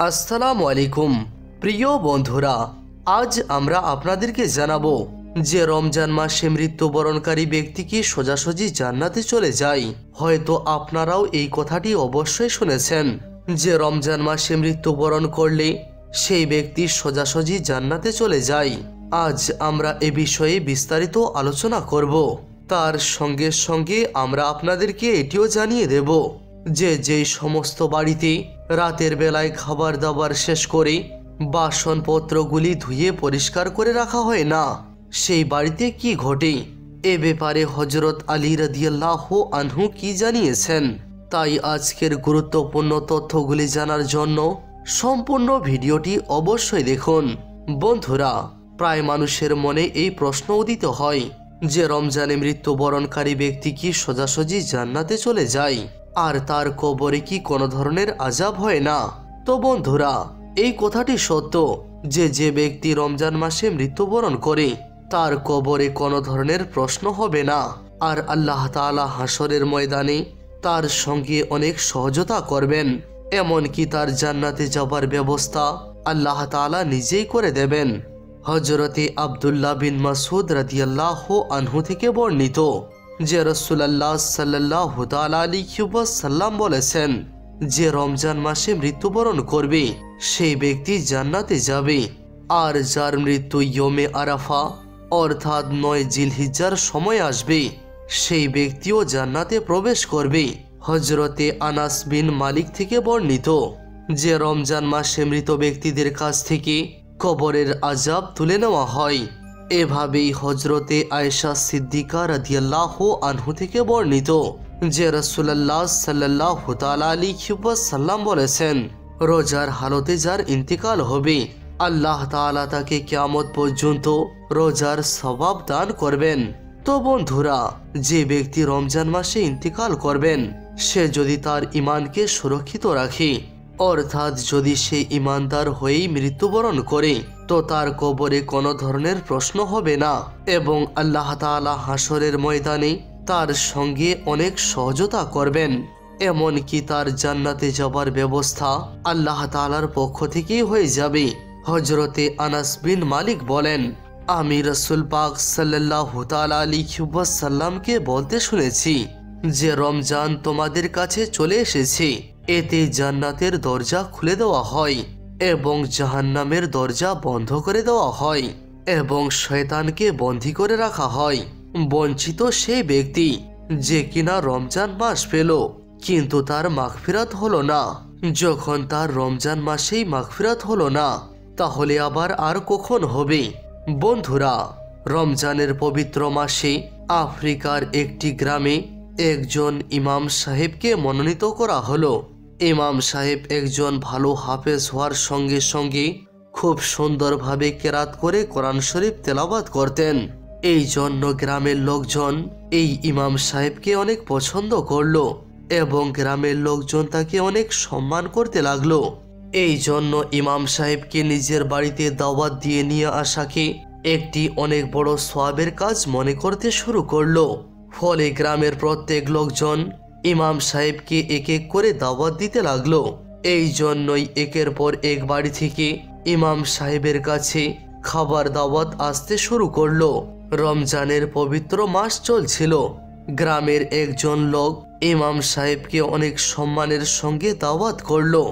আসসালামু আলাইকুম প্রিয় বন্ধুরা, আজ আমরা আপনাদেরকে জানাবো যে রমজান মাসে মৃত্যুবরণকারী ব্যক্তি কি সোজাসুজি জান্নাতে চলে যায়। হয়তো আপনারাও এই কথাটি অবশ্যই শুনেছেন যে রমজান মাসে মৃত্যুবরণ করলে সেই ব্যক্তি সোজাসুজি জান্নাতে চলে যায়। আজ আমরা এ বিষয়ে বিস্তারিত আলোচনা করব। তার সঙ্গে সঙ্গে আমরা আপনাদেরকে এটিও জানিয়ে দেব যে যেই সমস্ত বাড়িতে রাতের বেলায় খাবার দাবার শেষ করে বাসনপত্রগুলি ধুয়ে পরিষ্কার করে রাখা হয় না, সেই বাড়িতে কি ঘটে। এ ব্যাপারে হযরত আলী রাদিয়াল্লাহু আনহু কি জানিয়েছেন। তাই আজকের গুরুত্বপূর্ণ তথ্যগুলি জানার জন্য সম্পূর্ণ ভিডিওটি অবশ্যই দেখুন। বন্ধুরা, প্রায় মানুষের মনে এই প্রশ্ন উদিত হয় যে রমজানে মৃত্যুবরণকারী ব্যক্তি কি সোজাসুজি জান্নাতে চলে যায় আর তার কবরে কি কোনো ধরনের আযাব হয় না। তো বন্ধুরা, এই কথাটি সত্য যে যে ব্যক্তি রমজান মাসে মৃত্যুবরণ করে তার কবরে কোনো ধরনের প্রশ্ন হবে না, আর আল্লাহ তাআলা হাসরের ময়দানে তার সঙ্গে অনেক সহযোগিতা করবেন। এমনকি তার জান্নাতে যাবার ব্যবস্থা আল্লাহ তাআলা নিজেই করে দেবেন। হযরতে আব্দুল্লাহ বিন মাসউদ রাদিয়াল্লাহু আনহু থেকে বর্ণিত যে রাসূলুল্লাহ সাল্লাল্লাহু তাআলা আলাইহি ওয়াসাল্লাম বলেছেন যে রমজান মাসে মৃত্যুবরণ করবে সেই ব্যক্তি জান্নাতে যাবে, আর যার মৃত্যু ইয়মে আরাফা অর্থাৎ ৯ জিলহিজ্জার সময় আসবে সেই ব্যক্তিও জান্নাতে প্রবেশ করবে। হযরতে আনাস বিন মালিক থেকে বর্ণিত যে রমজান মাসে মৃত ব্যক্তিদের কাছ থেকে কবরের আযাব তুলে নেওয়া হয়। এভাবেই হযরতে আয়েশা সিদ্দিকা রাদিয়াল্লাহু আনহু থেকে বর্ণিত যে রাসূলুল্লাহ সাল্লাল্লাহু তাআলা আলাইহি ওয়াসাল্লাম বলেছেন রোজার হালতে যার ইন্তিকাল হবে আল্লাহ তাআলা তাকে কিয়ামত পর্যন্ত রোজার সওয়াব দান করবেন। তো বন্ধুরা, যে ব্যক্তি রমজান মাসে ইন্তিকাল করবেন সে যদি তার ঈমানকে সুরক্ষিত রাখে অর্থাৎ যদি সে ঈমানদার হয়েই মৃত্যুবরণ করে তো তার কবরে কোনো ধরনের প্রশ্ন হবে না এবং আল্লাহ তাআলা হাসরের ময়দানে তার সঙ্গে অনেক সহযোগিতা করবেন। এমনকি তার জান্নাতে যাবার ব্যবস্থা আল্লাহ তাআলার পক্ষ থেকেই হয়ে যাবে। হযরতে আনাস বিন মালিক বলেন, আমি রাসূল পাক সাল্লাল্লাহু তাআলা আলাইহি ওয়াসাল্লামকে বলতে শুনেছি যে রমজান তোমাদের কাছে চলে এসেছে, এতে জান্নাতের দরজা খুলে দেওয়া হয় এবং জাহান্নামের দরজা বন্ধ করে দেওয়া হয় এবং শয়তানকে বন্দী করে রাখা হয়। বঞ্চিত সেই ব্যক্তি যে কিনা রমজান মাস পেল কিন্তু তার মাগফিরাত হলো না। যখন তার রমজান মাসেই মাগফিরাত হলো না তাহলে আবার আর কখন হবে। বন্ধুরা, রমজানের পবিত্র মাসে আফ্রিকার একটি গ্রামে একজন ইমাম সাহেবকে মনোনীত করা হলো। ইমাম সাহেব একজন ভালো হাফেজ হওয়ার সঙ্গে সঙ্গে খুব সুন্দরভাবে কেরাত করে কোরআন শরীফ তেলাওয়াত করতেন। এই জন্য গ্রামের লোকজন এই ইমাম সাহেবকে অনেক পছন্দ করলো এবং গ্রামের লোকজন তাকে অনেক সম্মান করতে লাগলো। এই জন্য ইমাম সাহেবকে নিজের বাড়িতে দাওয়াত দিয়ে নিয়ে আসাকে একটি অনেক বড় সওয়াবের কাজ মনে করতে শুরু করলো। ফলে গ্রামের প্রত্যেক লোকজন ইমাম সাহেবকে এক এক করে দাওয়াত দিতে লাগলো। এই জন্যই একের পর এক বাড়ি থেকে ইমাম সাহেবের কাছে খাবার দাওয়াত আসতে শুরু করলো। রমজানের পবিত্র মাস চলছিল। গ্রামের একজন লোক ইমাম সাহেবকে অনেক সম্মানের সঙ্গে দাওয়াত করলো।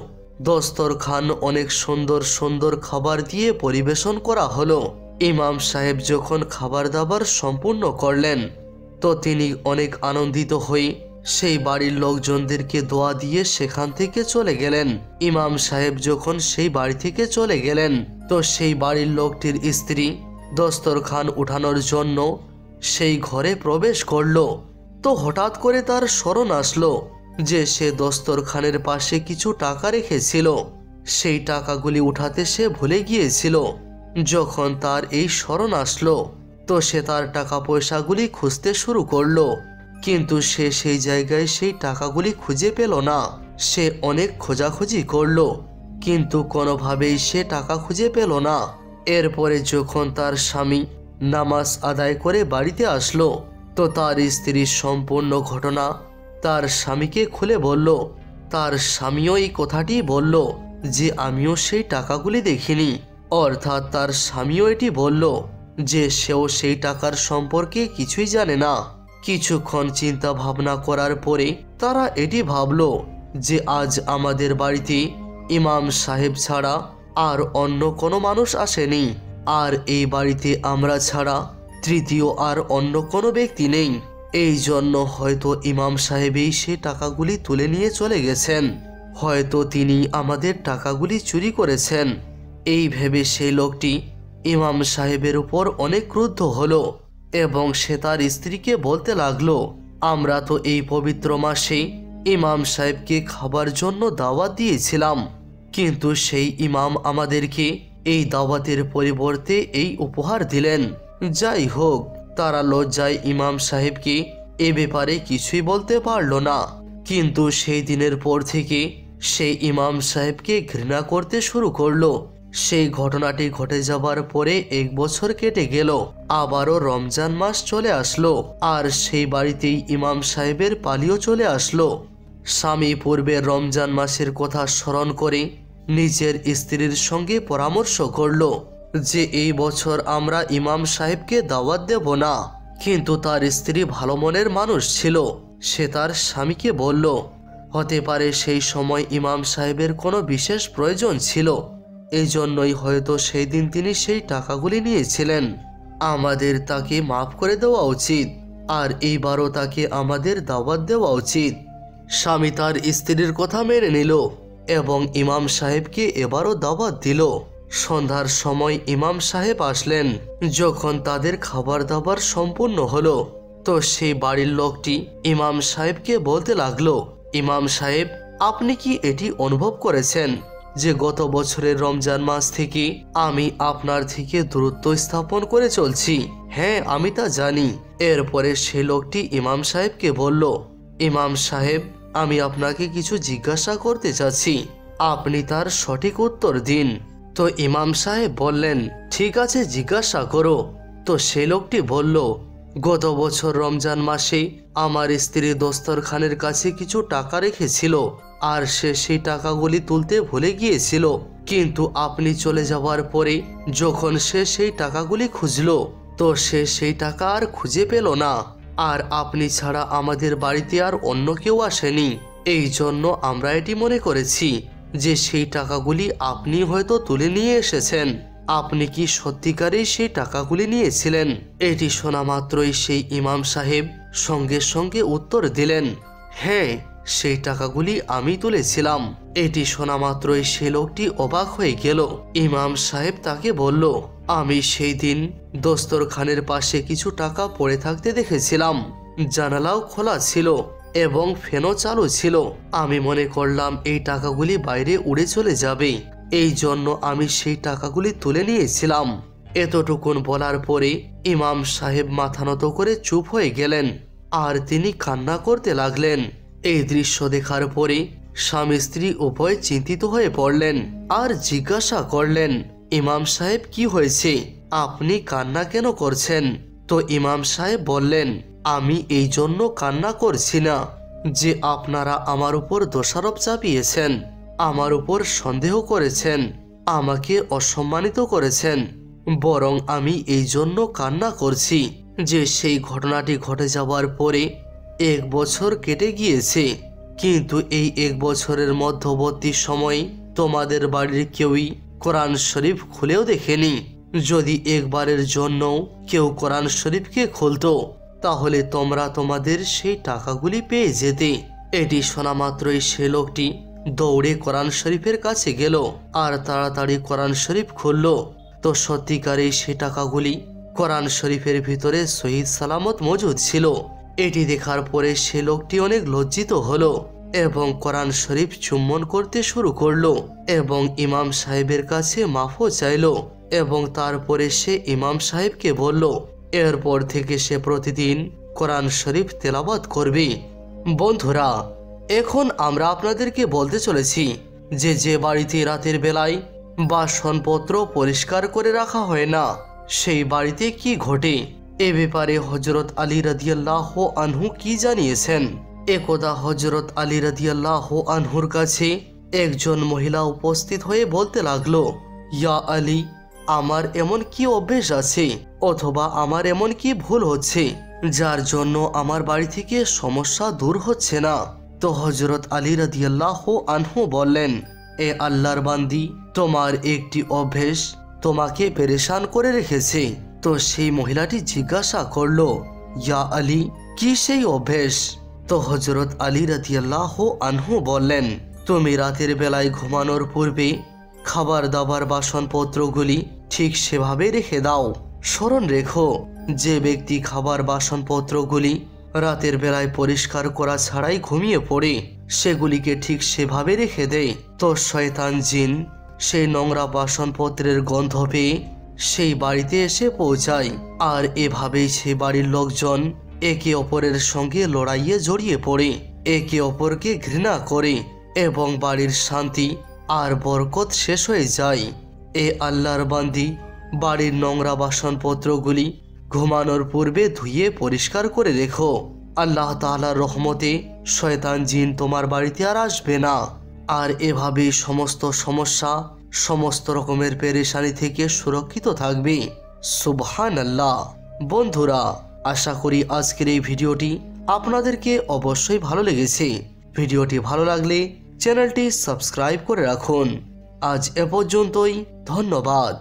দস্তরখান অনেক সুন্দর সুন্দর খাবার দিয়ে পরিবেশন করা হলো। ইমাম সাহেব যখন খাবার দাবার সম্পূর্ণ করলেন তো তিনি অনেক আনন্দিত হয়ে সেই বাড়ির লোকজনদেরকে দোয়া দিয়ে সেখান থেকে চলে গেলেন। ইমাম সাহেব যখন সেই বাড়ি থেকে চলে গেলেন তো সেই বাড়ির লোকটির স্ত্রী দস্তরখান উঠানোর জন্য সেই ঘরে প্রবেশ করলো। তো হঠাৎ করে তার স্মরণ আসলো যে সে দস্তরখানের পাশে কিছু টাকা রেখেছিল, সেই টাকাগুলি উঠাতে সে ভুলে গিয়েছিল। যখন তার এই স্মরণ আসলো তো সে তার টাকা পয়সাগুলি খুঁজতে শুরু করলো, কিন্তু সে সেই জায়গায় সেই টাকাগুলি খুঁজে পেল না। সে অনেক খোঁজাখুঁজি করলো কিন্তু কোনোভাবেই সে টাকা খুঁজে পেল না। এরপরে যখন তার স্বামী নামাজ আদায় করে বাড়িতে আসলো তো তার স্ত্রীর সম্পূর্ণ ঘটনা তার স্বামীকে খুলে বলল। তার স্বামীও এই কথাটি বলল যে আমিও সেই টাকাগুলি দেখিনি। অর্থাৎ তার স্বামীও এটি বলল যে সেও সেই টাকার সম্পর্কে কিছুই জানে না। কিছুক্ষণ চিন্তা ভাবনা করার পরে তারা এটি ভাবল যে আজ আমাদের বাড়িতে ইমাম সাহেব ছাড়া আর অন্য কোনো মানুষ আসেনি, আর এই বাড়িতে আমরা ছাড়া তৃতীয় আর অন্য কোনো ব্যক্তি নেই। এই জন্য হয়তো ইমাম সাহেবই সে টাকাগুলি তুলে নিয়ে চলে গেছেন, হয়তো তিনি আমাদের টাকাগুলি চুরি করেছেন। এই ভেবে সেই লোকটি ইমাম সাহেবের উপর অনেক ক্রুদ্ধ হলো এবং সে তার স্ত্রীকে বলতে লাগলো, আমরা তো এই পবিত্র মাসে ইমাম সাহেবকে খাবার জন্য দাওয়াত দিয়েছিলাম, কিন্তু সেই ইমাম আমাদেরকে এই দাওয়াতের পরিবর্তে এই উপহার দিলেন। যাই হোক, তারা লজ্জায় ইমাম সাহেবকে এ ব্যাপারে কিছুই বলতে পারল না। কিন্তু সেই দিনের পর থেকে সেই ইমাম সাহেবকে ঘৃণা করতে শুরু করলো। সেই ঘটনাটি ঘটে যাবার পরে 1 বছর কেটে গেল। আবারও রমজান মাস চলে আসলো, আর সেই বাড়িতেই ইমাম সাহেবের পালিও চলে আসলো। স্বামী পূর্বের রমজান মাসের কথা স্মরণ করে নিজের স্ত্রীর সঙ্গে পরামর্শ করল যে এই বছর আমরা ইমাম সাহেবকে দাওয়াত দেব না। কিন্তু তার স্ত্রী ভালো মনের মানুষ ছিল। সে তার স্বামীকে বলল, হতে পারে সেই সময় ইমাম সাহেবের কোনো বিশেষ প্রয়োজন ছিল, এই জন্যই হয়তো সেই দিন তিনি সেই টাকাগুলি নিয়েছিলেন। আমাদের তাকে মাফ করে দেওয়া উচিত, আর এইবারও তাকে আমাদের দাওয়াত দেওয়া উচিত। স্বামী তার স্ত্রীর কথা মেনে নিল এবং ইমাম সাহেবকে এবারও দাওয়াত দিল। সন্ধ্যার সময় ইমাম সাহেব আসলেন। যখন তাদের খাবার দাবার সম্পূর্ণ হলো, তো সেই বাড়ির লোকটি ইমাম সাহেবকে বলতে লাগলো, ইমাম সাহেব, আপনি কি এটি অনুভব করেছেন যে গত বছরের রমজান মাস থেকে আমি আপনার থেকে দূরত্ব স্থাপন করে চলছি? হ্যাঁ, আমি তা জানি। এরপরে সে লোকটি ইমাম সাহেবকে বলল, ইমাম সাহেব, আমি আপনাকে কিছু জিজ্ঞাসা করতে চাচ্ছি, আপনি তার সঠিক উত্তর দিন। তো ইমাম সাহেব বললেন, ঠিক আছে, জিজ্ঞাসা করো। তো সে লোকটি বলল, গত বছর রমজান মাসে আমার স্ত্রী দস্তরখানের কাছে কিছু টাকা রেখেছিল, আর সে সেই টাকাগুলি তুলতে ভুলে গিয়েছিল। কিন্তু আপনি চলে যাওয়ার পরে যখন সে সেই টাকাগুলি খুঁজলো, তো সে সেই টাকা আর খুঁজে পেল না। আর আপনি ছাড়া আমাদের বাড়িতে আর অন্য কেউ আসেনি। এই জন্য আমরা এটি মনে করেছি যে সেই টাকাগুলি আপনি হয়তো তুলে নিয়ে এসেছেন। আপনি কি সত্যিকারেই সেই টাকাগুলি নিয়েছিলেন? এটি শোনা মাত্রই সেই ইমাম সাহেব সঙ্গে সঙ্গে উত্তর দিলেন, হ্যাঁ, সেই টাকাগুলি আমি তুলেছিলাম। এটি শোনা মাত্রই সে লোকটি অবাক হয়ে গেল। ইমাম সাহেব তাকে বলল, আমি সেই দিন দস্তরখানের পাশে কিছু টাকা পড়ে থাকতে দেখেছিলাম। জানালাও খোলা ছিল এবং ফ্যানও চালু ছিল। আমি মনে করলাম এই টাকাগুলি বাইরে উড়ে চলে যাবে, এই জন্য আমি সেই টাকাগুলি তুলে নিয়েছিলাম। এতটুকুন বলার পরে ইমাম সাহেব মাথা নত করে চুপ হয়ে গেলেন, আর তিনি কান্না করতে লাগলেন। এই দৃশ্য দেখার পরে স্বামী স্ত্রী উভয় চিন্তিত হয়ে পড়লেন আর জিজ্ঞাসা করলেন, ইমাম সাহেব, কি হয়েছে? আপনি কান্না কেন করছেন? তো ইমাম সাহেব বললেন, আমি এই জন্য কান্না করছি না যে আপনারা আমার উপর দোষারোপ চাপিয়েছেন, আমার উপর সন্দেহ করেছেন, আমাকে অসম্মানিত করেছেন, বরং আমি এই জন্য কান্না করছি যে সেই ঘটনাটি ঘটে যাওয়ার পরে 1 বছর কেটে গিয়েছে, কিন্তু এই 1 বছরের মধ্যবর্তী সময় তোমাদের বাড়ির কেউই কোরআন শরীফ খুলেও দেখেনি। যদি একবারের জন্য কেউ কোরআন শরীফকে খুলতো, তাহলে তোমরা তোমাদের সেই টাকাগুলি পেয়ে যেতে। এটি শোনা মাত্রই সে লোকটি দৌড়ে কোরআন শরীফের কাছে গেল আর তাড়াতাড়ি কোরআন শরীফ খুলল। তো সত্যিকারেই সে টাকাগুলি কোরআন শরীফের ভিতরে সহিহ সালামত মজুদ ছিল। এটি দেখার পরে সে লোকটি অনেক লজ্জিত হলো এবং কোরআন শরীফ চুম্বন করতে শুরু করলো এবং ইমাম সাহেবের কাছে মাফও চাইলো। এবং তারপরে সে ইমাম সাহেবকে বলল, এরপর থেকে সে প্রতিদিন কোরআন শরীফ তেলাওয়াত করবে। বন্ধুরা, এখন আমরা আপনাদেরকে বলতে চলেছি যে যে বাড়িতে রাতের বেলায় বাসনপত্র পরিষ্কার করে রাখা হয় না, সেই বাড়িতে কি ঘটে। এ ব্যাপারে হযরত আলী রাদিয়াল্লাহু আনহু কি জানিয়েছেন। একদা হযরত আলী রাদিয়াল্লাহু আনহুর কাছে একজন মহিলা উপস্থিত হয়ে বলতে লাগলো, ইয়া আলী, আমার এমন কি অভ্যেস আছে অথবা আমার এমন কি ভুল হচ্ছে যার জন্য আমার বাড়ি থেকে সমস্যা দূর হচ্ছে না। তো হযরত আলী রাদিয়াল্লাহু আনহু বললেন, এ আল্লাহর বান্দি, তোমার একটি অভ্যেস তোমাকে পেরেশান করে রেখেছে। তো সেই মহিলাটি জিজ্ঞাসা করলো, ইয়া আলী, কি সেই অভ্যেস? তো হযরত আলী রাদিয়াল্লাহু আনহু বললেন, তুমি রাতের বেলায় ঘুমানোর পূর্বে খাবার দাবার বাসনপত্রগুলি ঠিক সেভাবে রেখে দাও। স্মরণ রেখো, যে ব্যক্তি খাবার বাসনপত্রগুলি রাতের বেলায় পরিষ্কার করা ছাড়াই ঘুমিয়ে পড়ে সেগুলিকে ঠিক সেভাবে রেখে দেয়, তো শয়তান জিন সেই নোংরা বাসনপত্রের গন্ধ পেয়ে সেই বাড়িতে এসে পৌঁছায়। আর এভাবেই সে বাড়ির লোকজন একে অপরের সঙ্গে লড়াইয়ে জড়িয়ে পড়ে, একে অপরকে ঘৃণা করে এবং বাড়ির শান্তি আর বরকত শেষ হয়ে যায়। এ আল্লাহর বান্দি, বাড়ির নোংরা বাসনপত্রগুলি ঘুমানোর পূর্বে ধুয়ে পরিষ্কার করে রেখো। আল্লাহ তাআলার রহমতে শয়তান জিন তোমার বাড়িতে আর আসবে না। আর এভাবে সমস্ত সমস্যা, সমস্ত রকমের পেরেশানি থেকে সুরক্ষিত থাকবে। সুবহানাল্লাহ। বন্ধুরা, আশা করি আজকের এই ভিডিওটি আপনাদেরকে অবশ্যই ভালো লেগেছে। ভিডিওটি ভালো লাগলে চ্যানেলটি সাবস্ক্রাইব করে রাখুন। আজ এ পর্যন্তই, ধন্যবাদ।